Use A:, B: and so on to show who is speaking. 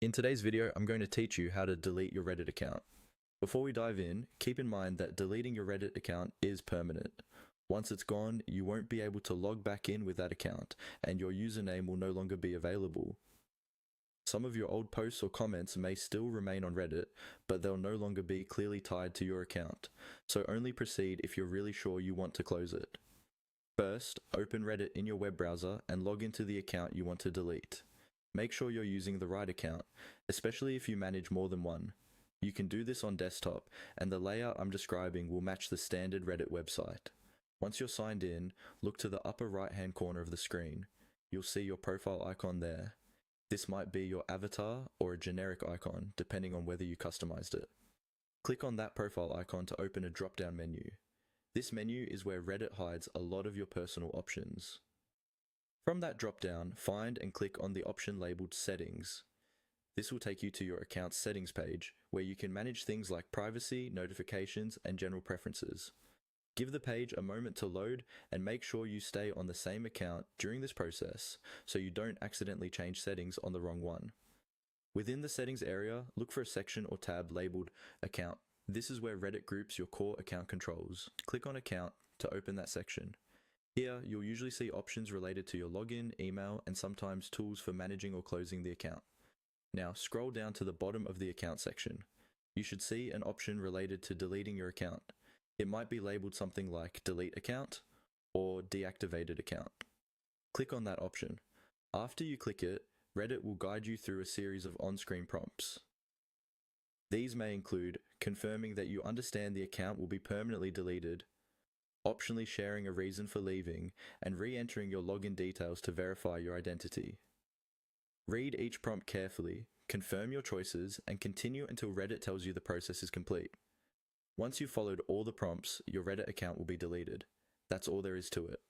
A: In today's video, I'm going to teach you how to delete your Reddit account. Before we dive in, keep in mind that deleting your Reddit account is permanent. Once it's gone, you won't be able to log back in with that account, and your username will no longer be available. Some of your old posts or comments may still remain on Reddit, but they'll no longer be clearly tied to your account, so only proceed if you're really sure you want to close it. First, open Reddit in your web browser and log into the account you want to delete. Make sure you're using the right account, especially if you manage more than one. You can do this on desktop, and the layout I'm describing will match the standard Reddit website. Once you're signed in, look to the upper right-hand corner of the screen. You'll see your profile icon there. This might be your avatar or a generic icon, depending on whether you customized it. Click on that profile icon to open a drop-down menu. This menu is where Reddit hides a lot of your personal options. From that drop-down, find and click on the option labeled Settings. This will take you to your account's settings page, where you can manage things like privacy, notifications, and general preferences. Give the page a moment to load and make sure you stay on the same account during this process so you don't accidentally change settings on the wrong one. Within the settings area, look for a section or tab labeled Account. This is where Reddit groups your core account controls. Click on Account to open that section. Here, you'll usually see options related to your login, email, and sometimes tools for managing or closing the account. Now, scroll down to the bottom of the account section. You should see an option related to deleting your account. It might be labeled something like Delete Account or Deactivated Account. Click on that option. After you click it, Reddit will guide you through a series of on-screen prompts. These may include confirming that you understand the account will be permanently deleted, optionally sharing a reason for leaving, and re-entering your login details to verify your identity. Read each prompt carefully, confirm your choices, and continue until Reddit tells you the process is complete. Once you've followed all the prompts, your Reddit account will be deleted. That's all there is to it.